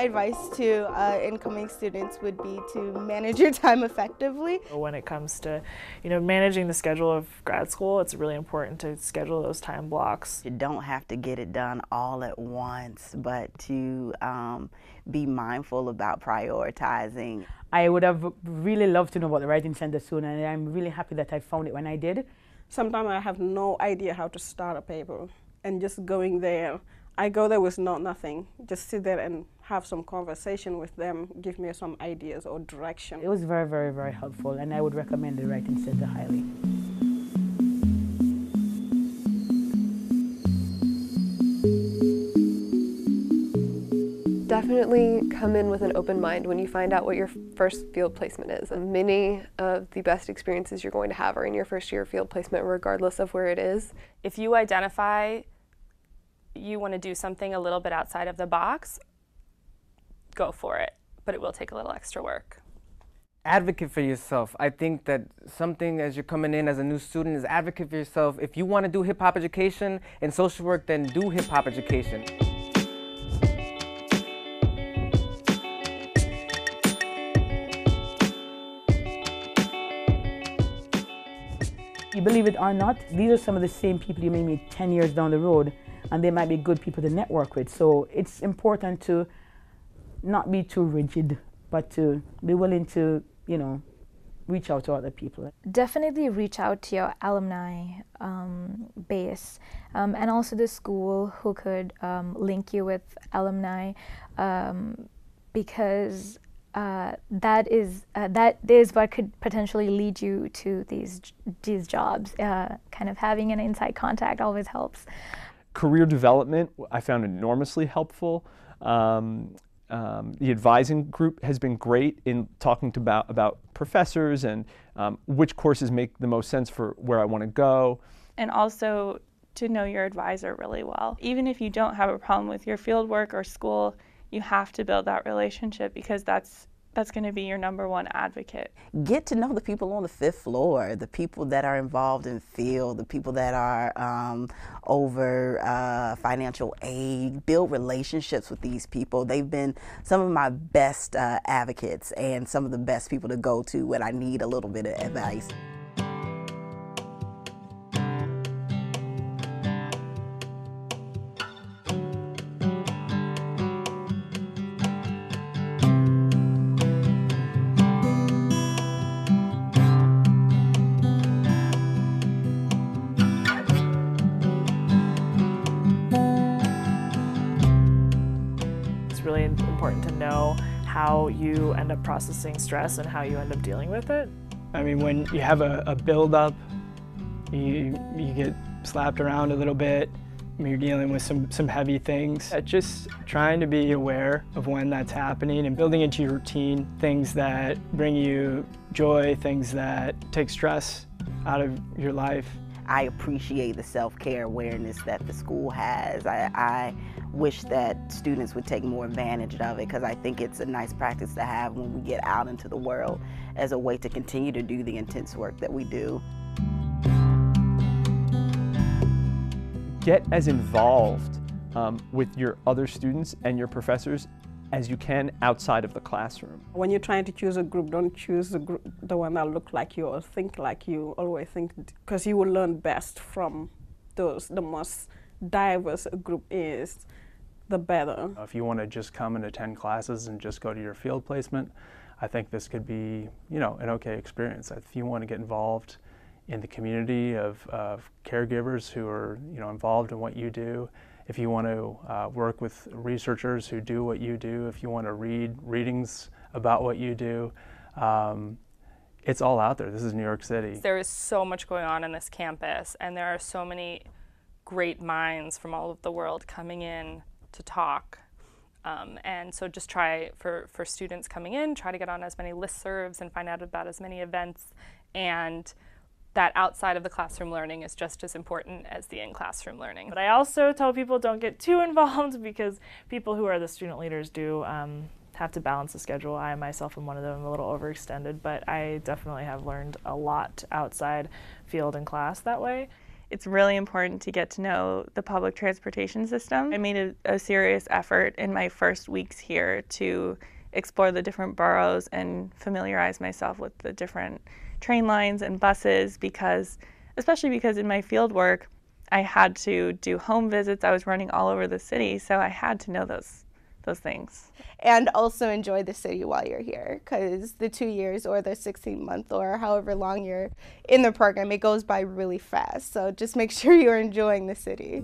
advice to incoming students would be to manage your time effectively. When it comes to, managing the schedule of grad school, it's really important to schedule those time blocks. You don't have to get it done all at once, but to be mindful about prioritizing. I would have really loved to know about the Writing Center sooner, and I'm really happy that I found it when I did. Sometimes I have no idea how to start a paper, and just going there, I go there with nothing, just sit there and have some conversation with them, give me some ideas or direction. It was very, very, very helpful, and I would recommend the Writing Center highly. Definitely come in with an open mind when you find out what your first field placement is. And many of the best experiences you're going to have are in your first year of field placement, regardless of where it is. If you identify you want to do something a little bit outside of the box, go for it, but it will take a little extra work. Advocate for yourself. I think that something as you're coming in as a new student is advocate for yourself. If you want to do hip-hop education and social work, then do hip-hop education. You believe it or not, these are some of the same people you may meet 10 years down the road, and they might be good people to network with. So it's important to not be too rigid, but to be willing to, reach out to other people. Definitely reach out to your alumni base, and also the school who could link you with alumni, because that is what could potentially lead you to these jobs. Kind of having an inside contact always helps. Career development I found enormously helpful. The advising group has been great in talking about professors and which courses make the most sense for where I want to go. And also to know your advisor really well. Even if you don't have a problem with your field work or school, you have to build that relationship, because that's going to be your #1 advocate. Get to know the people on the 5th floor, the people that are involved in field, the people that are over financial aid. Build relationships with these people. They've been some of my best advocates and some of the best people to go to when I need a little bit of advice. Really important to know how you end up processing stress and how you end up dealing with it. I mean, when you have a build-up, you get slapped around a little bit, you're dealing with some heavy things. Just trying to be aware of when that's happening and building into your routine things that bring you joy, things that take stress out of your life. I appreciate the self-care awareness that the school has. I wish that students would take more advantage of it, because I think it's a nice practice to have when we get out into the world as a way to continue to do the intense work that we do. Get as involved with your other students and your professors as you can outside of the classroom. When you're trying to choose a group, don't choose the one that look like you or think like you. Always think, because you will learn best from those. The most diverse a group is, the better. If you want to just come and attend classes and just go to your field placement, I think this could be, an okay experience. If you want to get involved in the community of caregivers who are, involved in what you do, if you want to work with researchers who do what you do, if you want to read readings about what you do, it's all out there. This is New York City. There is so much going on this campus, and there are so many great minds from all over the world coming in to talk. And so just try, for students coming in, try to get on as many listservs and find out about as many events, and that outside of the classroom learning is just as important as the in-classroom learning. But I also tell people don't get too involved, because people who are the student leaders do have to balance the schedule. I myself am one of them. I'm a little overextended, but I definitely have learned a lot outside field and class that way. it's really important to get to know the public transportation system. I made a serious effort in my first weeks here to explore the different boroughs and familiarize myself with the different train lines and buses, especially because in my field work, I had to do home visits. I was running all over the city, so I had to know those things. And also enjoy the city while you're here, because the 2 years or the 16-month or however long you're in the program, it goes by really fast. So just make sure you're enjoying the city.